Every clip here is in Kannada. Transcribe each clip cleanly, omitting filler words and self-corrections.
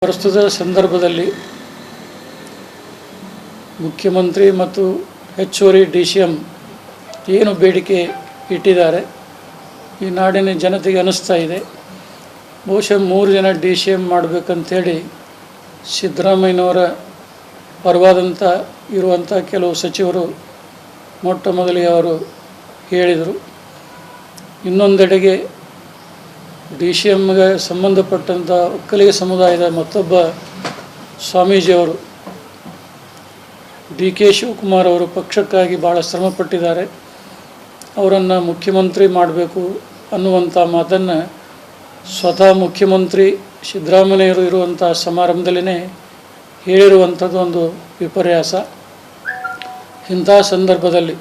ಪ್ರಸ್ತುತ ಸಂದರ್ಭದಲ್ಲಿ ಮುಖ್ಯಮಂತ್ರಿ ಮತ್ತು ಹೆಚ್ಚುವರಿ DCM ಏನು ಬೇಡಿಕೆ ಇಟ್ಟಿದ್ದಾರೆ ಈ ನಾಡಿನ ಜನತೆಗೆ ಅನಿಸ್ತಾ ಇದೆ. ಬಹುಶಃ 3 ಜನ DCM ಮಾಡಬೇಕಂತೇಳಿ ಸಿದ್ದರಾಮಯ್ಯನವರ ಪರವಾದಂಥ ಇರುವಂಥ ಕೆಲವು ಸಚಿವರು ಮೊಟ್ಟ ಮೊದಲಿಗೆ ಅವರು ಹೇಳಿದರು. ಇನ್ನೊಂದೆಡೆಗೆ DCMಗೆ ಸಂಬಂಧಪಟ್ಟಂಥ ಒಕ್ಕಲಿಗ ಸಮುದಾಯದ ಮತ್ತೊಬ್ಬ ಸ್ವಾಮೀಜಿಯವರು DK ಶಿವಕುಮಾರ್ ಅವರು ಪಕ್ಷಕ್ಕಾಗಿ ಭಾಳ ಶ್ರಮಪಟ್ಟಿದ್ದಾರೆ, ಅವರನ್ನು ಮುಖ್ಯಮಂತ್ರಿ ಮಾಡಬೇಕು ಅನ್ನುವಂಥ ಮಾತನ್ನು ಸ್ವತಃ ಮುಖ್ಯಮಂತ್ರಿ ಸಿದ್ದರಾಮಯ್ಯರು ಇರುವಂಥ ಸಮಾರಂಭದಲ್ಲೇ ಹೇಳಿರುವಂಥದ್ದು ಒಂದು ವಿಪರ್ಯಾಸ. ಇಂಥ ಸಂದರ್ಭದಲ್ಲಿ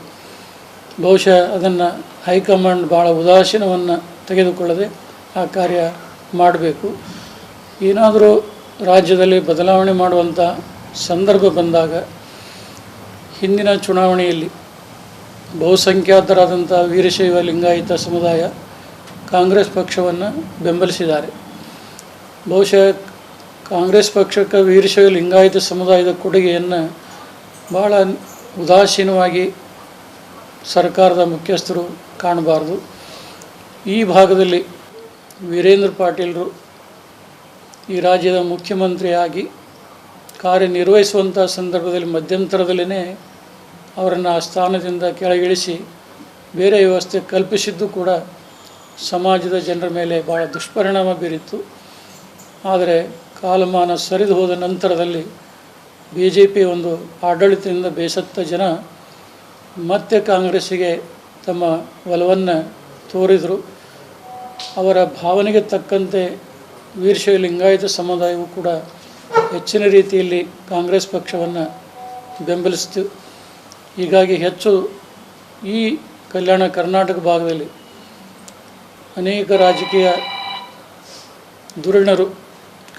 ಬಹುಶಃ ಅದನ್ನು ಹೈಕಮಾಂಡ್ ಭಾಳ ಉದಾಸೀನವನ್ನು ತೆಗೆದುಕೊಳ್ಳದೆ ಆ ಕಾರ್ಯ ಮಾಡಬೇಕು. ಏನಾದರೂ ರಾಜ್ಯದಲ್ಲಿ ಬದಲಾವಣೆ ಮಾಡುವಂಥ ಸಂದರ್ಭ ಬಂದಾಗ ಹಿಂದಿನ ಚುನಾವಣೆಯಲ್ಲಿ ಬಹುಸಂಖ್ಯಾತರಾದಂಥ ವೀರಶೈವ ಲಿಂಗಾಯತ ಸಮುದಾಯ ಕಾಂಗ್ರೆಸ್ ಪಕ್ಷವನ್ನು ಬೆಂಬಲಿಸಿದ್ದಾರೆ. ಬಹುಶಃ ಕಾಂಗ್ರೆಸ್ ಪಕ್ಷಕ್ಕೆ ವೀರಶೈವ ಲಿಂಗಾಯತ ಸಮುದಾಯದ ಕೊಡುಗೆಯನ್ನು ಭಾಳ ಉದಾಸೀನವಾಗಿ ಸರ್ಕಾರದ ಮುಖ್ಯಸ್ಥರು ಕಾಣಬಾರ್ದು. ಈ ಭಾಗದಲ್ಲಿ ವೀರೇಂದ್ರ ಪಾಟೀಲರು ಈ ರಾಜ್ಯದ ಮುಖ್ಯಮಂತ್ರಿಯಾಗಿ ಕಾರ್ಯನಿರ್ವಹಿಸುವಂಥ ಸಂದರ್ಭದಲ್ಲಿ ಮಧ್ಯಂತರದಲ್ಲೇ ಅವರನ್ನು ಆ ಸ್ಥಾನದಿಂದ ಕೆಳಗಿಳಿಸಿ ಬೇರೆ ವ್ಯವಸ್ಥೆ ಕಲ್ಪಿಸಿದ್ದು ಕೂಡ ಸಮಾಜದ ಜನರ ಮೇಲೆ ಭಾಳ ದುಷ್ಪರಿಣಾಮ ಬೀರಿತ್ತು. ಆದರೆ ಕಾಲಮಾನ ಸರಿದು ಹೋದ ನಂತರದಲ್ಲಿ BJP ಒಂದು ಆಡಳಿತದಿಂದ ಬೇಸತ್ತ ಜನ ಮತ್ತೆ ಕಾಂಗ್ರೆಸ್ಸಿಗೆ ತಮ್ಮ ಒಲವನ್ನು ತೋರಿದರು. ಅವರ ಭಾವನೆಗೆ ತಕ್ಕಂತೆ ವೀರಶೈವ ಲಿಂಗಾಯತ ಸಮುದಾಯವು ಕೂಡ ಹೆಚ್ಚಿನ ರೀತಿಯಲ್ಲಿ ಕಾಂಗ್ರೆಸ್ ಪಕ್ಷವನ್ನು ಬೆಂಬಲಿಸ್ತು. ಹೀಗಾಗಿ ಹೆಚ್ಚು ಈ ಕಲ್ಯಾಣ ಕರ್ನಾಟಕ ಭಾಗದಲ್ಲಿ ಅನೇಕ ರಾಜಕೀಯ ಧುರೀಣರು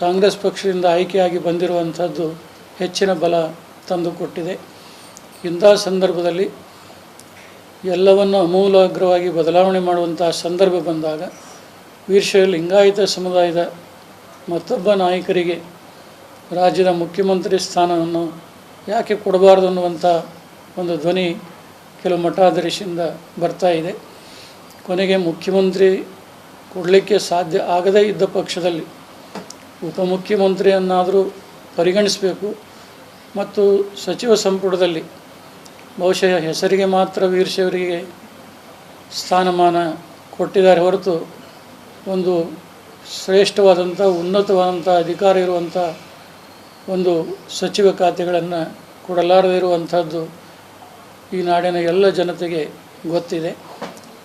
ಕಾಂಗ್ರೆಸ್ ಪಕ್ಷದಿಂದ ಆಯ್ಕೆಯಾಗಿ ಬಂದಿರುವಂಥದ್ದು ಹೆಚ್ಚಿನ ಬಲ ತಂದುಕೊಟ್ಟಿದೆ. ಇಂಥ ಸಂದರ್ಭದಲ್ಲಿ ಎಲ್ಲವನ್ನು ಅಮೂಲಾಗ್ರವಾಗಿ ಬದಲಾವಣೆ ಮಾಡುವಂಥ ಸಂದರ್ಭ ಬಂದಾಗ ವೀರಶೈವ ಲಿಂಗಾಯತ ಸಮುದಾಯದ ಮತ್ತೊಬ್ಬ ನಾಯಕರಿಗೆ ರಾಜ್ಯದ ಮುಖ್ಯಮಂತ್ರಿ ಸ್ಥಾನವನ್ನು ಯಾಕೆ ಕೊಡಬಾರ್ದು ಅನ್ನುವಂಥ ಒಂದು ಧ್ವನಿ ಕೆಲವು ಮಠಾಧೀಶರಿಂದ ಬರ್ತಾ ಇದೆ. ಕೊನೆಗೆ ಮುಖ್ಯಮಂತ್ರಿ ಕೊಡಲಿಕ್ಕೆ ಸಾಧ್ಯ ಆಗದೇ ಇದ್ದ ಪಕ್ಷದಲ್ಲಿ ಉಪಮುಖ್ಯಮಂತ್ರಿಯನ್ನಾದರೂ ಪರಿಗಣಿಸಬೇಕು ಮತ್ತು ಸಚಿವ ಸಂಪುಟದಲ್ಲಿ ಬಹುಶಃ ಹೆಸರಿಗೆ ಮಾತ್ರ ವೀರಶೈವರಿಗೆ ಸ್ಥಾನಮಾನ ಕೊಟ್ಟಿದ್ದಾರೆ ಹೊರತು ಒಂದು ಶ್ರೇಷ್ಠವಾದಂಥ ಉನ್ನತವಾದಂಥ ಅಧಿಕಾರ ಇರುವಂಥ ಒಂದು ಸಚಿವ ಖಾತೆಗಳನ್ನು ಕೊಡಲಾರದೇ ಇರುವಂಥದ್ದು ಈ ನಾಡಿನ ಎಲ್ಲ ಜನತೆಗೆ ಗೊತ್ತಿದೆ.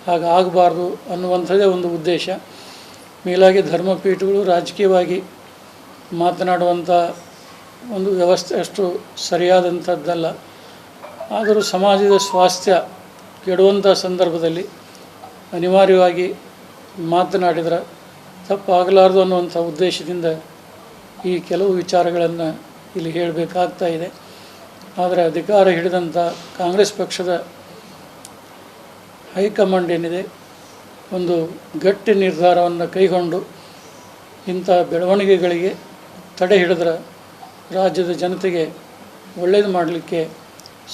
ಹಾಗಾಗಬಾರ್ದು ಅನ್ನುವಂಥದ್ದೇ ಒಂದು ಉದ್ದೇಶ. ಮೇಲಾಗಿ ಧರ್ಮಪೀಠಗಳು ರಾಜಕೀಯವಾಗಿ ಮಾತನಾಡುವಂಥ ಒಂದು ವ್ಯವಸ್ಥೆ ಅಷ್ಟು ಸರಿಯಾದಂಥದ್ದಲ್ಲ. ಆದರೂ ಸಮಾಜದ ಸ್ವಾಸ್ಥ್ಯ ಕೆಡುವಂಥ ಸಂದರ್ಭದಲ್ಲಿ ಅನಿವಾರ್ಯವಾಗಿ ಮಾತನಾಡಿದರೆ ತಪ್ಪಾಗಲಾರದು ಅನ್ನುವಂಥ ಉದ್ದೇಶದಿಂದ ಈ ಕೆಲವು ವಿಚಾರಗಳನ್ನು ಇಲ್ಲಿ ಹೇಳಬೇಕಾಗ್ತಾ ಇದೆ. ಆದರೆ ಅಧಿಕಾರ ಹಿಡಿದಂಥ ಕಾಂಗ್ರೆಸ್ ಪಕ್ಷದ ಹೈಕಮಾಂಡ್ ಏನಿದೆ ಒಂದು ಗಟ್ಟಿ ನಿರ್ಧಾರವನ್ನು ಕೈಗೊಂಡು ಇಂಥ ಬೆಳವಣಿಗೆಗಳಿಗೆ ತಡೆ ಹಿಡಿದ್ರೆ ರಾಜ್ಯದ ಜನತೆಗೆ ಒಳ್ಳೆಯದು ಮಾಡಲಿಕ್ಕೆ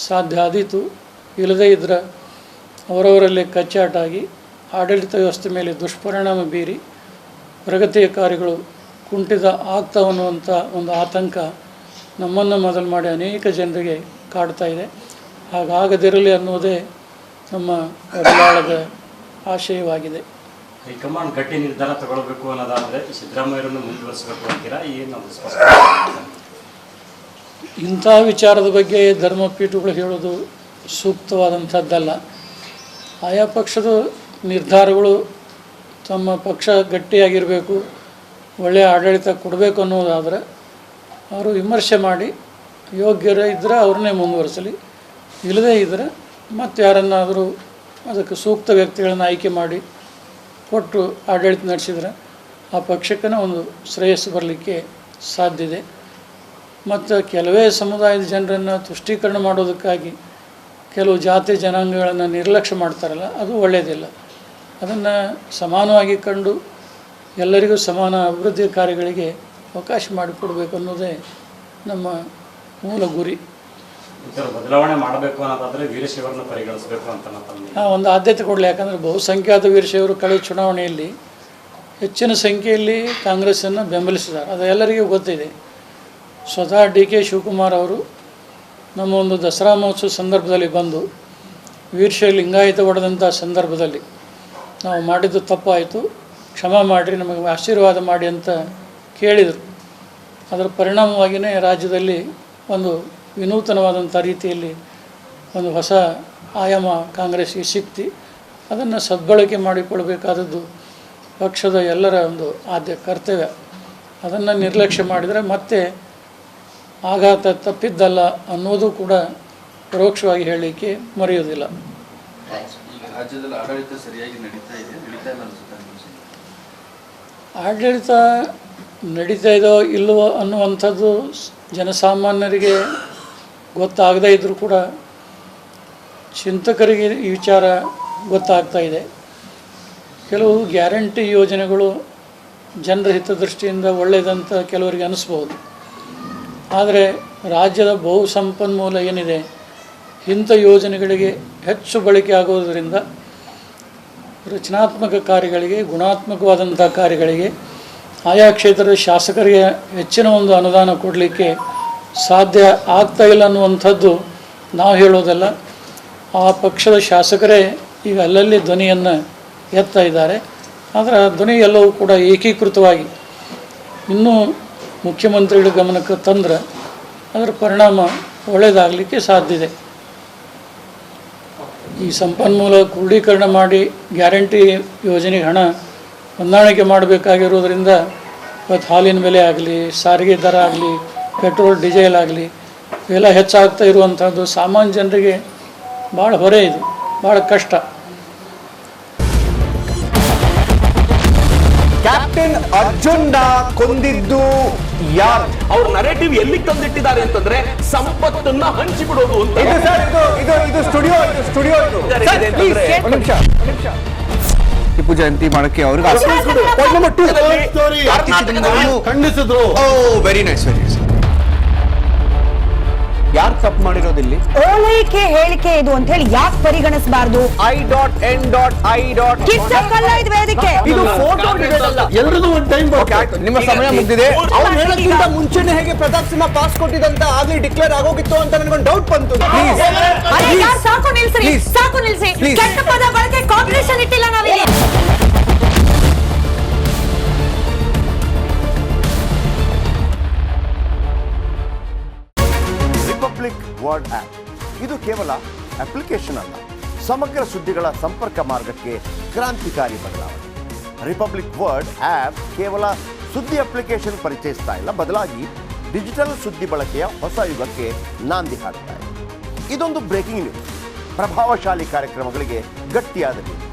ಸಾಧ್ಯ ಆದೀತು. ಇಲ್ಲದೇ ಇದ್ದರೆ ಅವರವರಲ್ಲೇ ಕಚ್ಚಾಟಾಗಿ ಆಡಳಿತ ವ್ಯವಸ್ಥೆ ಮೇಲೆ ದುಷ್ಪರಿಣಾಮ ಬೀರಿ ಪ್ರಗತಿಯ ಕಾರ್ಯಗಳು ಕುಂಠಿತ ಆಗ್ತಾವ ಅನ್ನುವಂಥ ಒಂದು ಆತಂಕ ನಮ್ಮನ್ನು ಮೊದಲು ಮಾಡಿ ಅನೇಕ ಜನರಿಗೆ ಕಾಡ್ತಾ ಇದೆ. ಹಾಗಾಗದಿರಲಿ ಅನ್ನೋದೇ ನಮ್ಮ ಒಡಲಾಳದ ಆಶಯವಾಗಿದೆ. ಹೈಕಮಾಂಡ್ ಗಟ್ಟಿ ನಿರ್ಧಾರ ತಗೊಳ್ಬೇಕು ಅನ್ನೋದಾದರೆ ಸಿದ್ದರಾಮಯ್ಯರನ್ನು ಮುಂದುವರಿಸಬೇಕು ಅಂತೀರಾ? ಏನು ಇಂಥ ವಿಚಾರದ ಬಗ್ಗೆ ಧರ್ಮಪೀಠಗಳು ಹೇಳೋದು ಸೂಕ್ತವಾದಂಥದ್ದಲ್ಲ. ಆಯಾ ಪಕ್ಷದ ನಿರ್ಧಾರಗಳು ತಮ್ಮ ಪಕ್ಷ ಗಟ್ಟಿಯಾಗಿರಬೇಕು, ಒಳ್ಳೆಯ ಆಡಳಿತ ಕೊಡಬೇಕು ಅನ್ನೋದಾದರೆ ಅವರು ವಿಮರ್ಶೆ ಮಾಡಿ ಯೋಗ್ಯರೇ ಇದ್ದರೆ ಅವ್ರನ್ನೇ ಮುಂದುವರಿಸಲಿ, ಇಲ್ಲದೇ ಇದ್ದರೆ ಮತ್ತು ಯಾರನ್ನಾದರೂ ಅದಕ್ಕೆ ಸೂಕ್ತ ವ್ಯಕ್ತಿಗಳನ್ನು ಆಯ್ಕೆ ಮಾಡಿ ಕೊಟ್ಟು ಆಡಳಿತ ನಡೆಸಿದರೆ ಆ ಪಕ್ಷಕ್ಕೇ ಒಂದು ಶ್ರೇಯಸ್ಸು ಬರಲಿಕ್ಕೆ ಸಾಧ್ಯ ಇದೆ. ಮತ್ತು ಕೆಲವೇ ಸಮುದಾಯದ ಜನರನ್ನು ತುಷ್ಟೀಕರಣ ಮಾಡೋದಕ್ಕಾಗಿ ಕೆಲವು ಜಾತಿ ಜನಾಂಗಗಳನ್ನು ನಿರ್ಲಕ್ಷ್ಯ ಮಾಡ್ತಾರಲ್ಲ, ಅದು ಒಳ್ಳೆಯದಿಲ್ಲ. ಅದನ್ನು ಸಮಾನವಾಗಿ ಕಂಡು ಎಲ್ಲರಿಗೂ ಸಮಾನ ಅಭಿವೃದ್ಧಿ ಕಾರ್ಯಗಳಿಗೆ ಅವಕಾಶ ಮಾಡಿಕೊಡ್ಬೇಕು ಅನ್ನೋದೇ ನಮ್ಮ ಮೂಲ ಗುರಿ. ಈ ಥರ ಬದಲಾವಣೆ ಮಾಡಬೇಕು ಅನ್ನೋದಾದರೆ ವೀರಶೈವರನ್ನು ಪರಿಗಣಿಸಬೇಕು ಅಂತ ಒಂದು ಆದ್ಯತೆ ಕೊಡಲಿ. ಯಾಕಂದರೆ ಬಹುಸಂಖ್ಯಾತ ವೀರಶೈವರು ಕಳೆದ ಚುನಾವಣೆಯಲ್ಲಿ ಹೆಚ್ಚಿನ ಸಂಖ್ಯೆಯಲ್ಲಿ ಕಾಂಗ್ರೆಸ್ಸನ್ನು ಬೆಂಬಲಿಸಿದ್ದಾರೆ, ಅದು ಎಲ್ಲರಿಗೂ ಗೊತ್ತಿದೆ. ಸ್ವತಃ DK ಶಿವಕುಮಾರ್ ಅವರು ನಮ್ಮ ಒಂದು ದಸರಾ ಮಹೋತ್ಸವ ಸಂದರ್ಭದಲ್ಲಿ ಬಂದು ವೀರಶೈವ ಲಿಂಗಾಯತ ಹೊಡೆದಂಥ ಸಂದರ್ಭದಲ್ಲಿ ನಾವು ಮಾಡಿದ್ದು ತಪ್ಪಾಯಿತು, ಕ್ಷಮಾ ಮಾಡಿರಿ, ನಮಗೆ ಆಶೀರ್ವಾದ ಮಾಡಿ ಅಂತ ಕೇಳಿದರು. ಅದರ ಪರಿಣಾಮವಾಗಿಯೇ ರಾಜ್ಯದಲ್ಲಿ ಒಂದು ವಿನೂತನವಾದಂಥ ರೀತಿಯಲ್ಲಿ ಒಂದು ಹೊಸ ಆಯಾಮ ಕಾಂಗ್ರೆಸ್ಗೆ ಸಿಕ್ತಿ. ಅದನ್ನು ಸದ್ಬಳಕೆ ಮಾಡಿಕೊಳ್ಬೇಕಾದದ್ದು ಪಕ್ಷದ ಎಲ್ಲರ ಒಂದು ಆದ್ಯ ಕರ್ತವ್ಯ. ಅದನ್ನು ನಿರ್ಲಕ್ಷ್ಯ ಮಾಡಿದರೆ ಮತ್ತೆ ಆಘಾತ ತಪ್ಪಿದ್ದಲ್ಲ ಅನ್ನೋದು ಕೂಡ ಪರೋಕ್ಷವಾಗಿ ಹೇಳಲಿಕ್ಕೆ ಮರೆಯೋದಿಲ್ಲ. ರಾಜ್ಯದಲ್ಲಿ ಆಡಳಿತ ಸರಿಯಾಗಿ ನಡೀತಾ ಇಲ್ಲ ಅನ್ಸುತ್ತೆ. ಆಡಳಿತ ನಡೀತಾ ಇದೋ ಇಲ್ಲವೋ ಅನ್ನುವಂಥದ್ದು ಜನಸಾಮಾನ್ಯರಿಗೆ ಗೊತ್ತಾಗದೇ ಇದ್ದರೂ ಕೂಡ ಚಿಂತಕರಿಗೆ ಈ ವಿಚಾರ ಗೊತ್ತಾಗ್ತಾ ಇದೆ. ಕೆಲವು ಗ್ಯಾರಂಟಿ ಯೋಜನೆಗಳು ಜನರ ಹಿತದೃಷ್ಟಿಯಿಂದ ಒಳ್ಳೆಯದಂತ ಕೆಲವರಿಗೆ ಅನಿಸ್ಬೋದು. ಆದರೆ ರಾಜ್ಯದ ಬಹು ಸಂಪನ್ಮೂಲ ಏನಿದೆ ಇಂಥ ಯೋಜನೆಗಳಿಗೆ ಹೆಚ್ಚು ಬಳಕೆ ಆಗೋದರಿಂದ ರಚನಾತ್ಮಕ ಕಾರ್ಯಗಳಿಗೆ, ಗುಣಾತ್ಮಕವಾದಂಥ ಕಾರ್ಯಗಳಿಗೆ ಆಯಾ ಕ್ಷೇತ್ರದ ಶಾಸಕರಿಗೆ ಹೆಚ್ಚಿನ ಒಂದು ಅನುದಾನ ಕೊಡಲಿಕ್ಕೆ ಸಾಧ್ಯ ಆಗ್ತಾ ಇಲ್ಲ ಅನ್ನುವಂಥದ್ದು ನಾವು ಹೇಳೋದಲ್ಲ. ಆ ಪಕ್ಷದ ಶಾಸಕರೇ ಈಗ ಅಲ್ಲಲ್ಲಿ ಧ್ವನಿಯನ್ನು ಎತ್ತಾ ಇದ್ದಾರೆ. ಆದರೆ ಆ ಧ್ವನಿ ಎಲ್ಲವೂ ಕೂಡ ಏಕೀಕೃತವಾಗಿ ಇನ್ನೂ ಮುಖ್ಯಮಂತ್ರಿಗಳ ಗಮನಕ್ಕೆ ತಂದರೆ ಅದರ ಪರಿಣಾಮ ಒಳ್ಳೆಯದಾಗಲಿಕ್ಕೆ ಸಾಧ್ಯ ಇದೆ. ಈ ಸಂಪನ್ಮೂಲ ಕ್ರೋಢೀಕರಣ ಮಾಡಿ ಗ್ಯಾರಂಟಿ ಯೋಜನೆಗೆ ಹಣ ಹೊಂದಾಣಿಕೆ ಮಾಡಬೇಕಾಗಿರೋದ್ರಿಂದ ಇವತ್ತು ಹಾಲಿನ ಬೆಲೆ ಆಗಲಿ, ಸಾರಿಗೆ ದರ ಆಗಲಿ, ಪೆಟ್ರೋಲ್ ಡೀಸೆಲ್ ಆಗಲಿ ಇವೆಲ್ಲ ಹೆಚ್ಚಾಗ್ತಾ ಇರುವಂಥದ್ದು ಸಾಮಾನ್ಯ ಜನರಿಗೆ ಭಾಳ ಹೊರೆ, ಇದು ಭಾಳ ಕಷ್ಟ. ಕ್ಯಾಪ್ಟನ್ ಅರ್ಜುನ್ನ ಕೊಂದಿದ್ದು ಯಾರು? ಅವ್ರ ನರೇಟಿವ್ ಎಲ್ಲಿ ತಂದಿಟ್ಟಿದ್ದಾರೆ ಅಂತಂದ್ರೆ ಸಂಪತ್ತನ್ನ ಹಂಚಿಬಿಡೋದು ಅಂತ. ಇದು ಸ್ಟುಡಿಯೋ ಟಿಪ್ಪು ಜಯಂತಿ ಮಾಡಕ್ಕೆ ಅವ್ರಿಗೆ ಖಂಡಿಸಿದ್ರು. Very nice. ಯಾರು ತಪ್ಪು ಮಾಡಿರೋದಿಲ್ಲಿ? ಓಲೈಕೆ ಹೇಳಿಕೆ ಇದು ಅಂತ ಹೇಳಿ ಯಾಕೆ ಪರಿಗಣಿಸಬಾರದು? ಕಿಚ್ಚಕ್ಕಲ್ಲ ಇದು ವೇದಿಕೆ. ಇದು ಫೋಟೋ ಡಿಬೇಟ್ ಅಲ್ಲ. ಎಲ್ಲರಿಗೂ ಒಂದು ಟೈಮ್ ನಿಮ್ಮ ಸಮಯ ಮುಗಿದಿದೆ. ಅವ್ರು ಹೇಳೋಕ್ಕಿಂತ ಮುಂಚೆನೆ ಹೇಗೆ ಪ್ರತಾಪ್ ಸಿಂಹ ಪಾಸ್ ಕೊಟ್ಟಿದಂತ ಆಗ್ಲಿ ಡಿಕ್ಲೇರ್ ಆಗೋಗಿತ್ತು ಅಂತ ನನಗೊಂದು ಡೌಟ್ ಬಂತು. ಸಾಕು ನಿಲ್ಸ್ರಿ, ಸಾಕು ನಿಲ್ಸಿ. ಕೆಟ್ಟ ಪದ ಬಳಕೆ ಕಾಂಪಿಟೇಷನ್ ಇಟ್ಟಿಲ್ಲ ನಾವಿಲ್ಲಿ. ರಿಪಬ್ಲಿಕ್ ವರ್ಡ್ ಆಪ್ ಇದು ಕೇವಲ ಅಪ್ಲಿಕೇಶನ್ ಅಲ್ಲ, ಸಮಗ್ರ ಸುದ್ದಿಗಳ ಸಂಪರ್ಕ ಮಾರ್ಗಕ್ಕೆ ಕ್ರಾಂತಿಕಾರಿ ಬದಲಾವಣೆ. ರಿಪಬ್ಲಿಕ್ ವರ್ಡ್ ಆಪ್ ಕೇವಲ ಸುದ್ದಿ ಅಪ್ಲಿಕೇಶನ್ ಪರಿಚಯಿಸ್ತಾ ಇಲ್ಲ, ಬದಲಾಗಿ ಡಿಜಿಟಲ್ ಸುದ್ದಿ ಬಳಕೆಯ ಹೊಸ ಯುಗಕ್ಕೆ ನಾಂದಿ ಹಾಡ್ತಾ ಇದೆ. ಇದೊಂದು ಬ್ರೇಕಿಂಗ್ ನ್ಯೂಸ್, ಪ್ರಭಾವಶಾಲಿ ಕಾರ್ಯಕ್ರಮಗಳಿಗೆ ಗಟ್ಟಿಯಾದ ನ್ಯೂಸ್.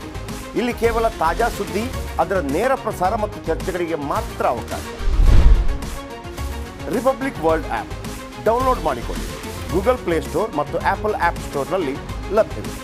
ಇಲ್ಲಿ ಕೇವಲ ತಾಜಾ ಸುದ್ದಿ, ಅದರ ನೇರ ಪ್ರಸಾರ ಮತ್ತು ಚರ್ಚೆಗಳಿಗೆ ಮಾತ್ರ ಅವಕಾಶ. ರಿಪಬ್ಲಿಕ್ ವರ್ಲ್ಡ್ ಆ್ಯಪ್ ಡೌನ್ಲೋಡ್ ಮಾಡಿಕೊಳ್ಳಿ. ಗೂಗಲ್ ಪ್ಲೇ ಸ್ಟೋರ್ ಮತ್ತು ಆಪಲ್ ಆ್ಯಪ್ ಸ್ಟೋರ್ನಲ್ಲಿ ಲಭ್ಯವಿದೆ.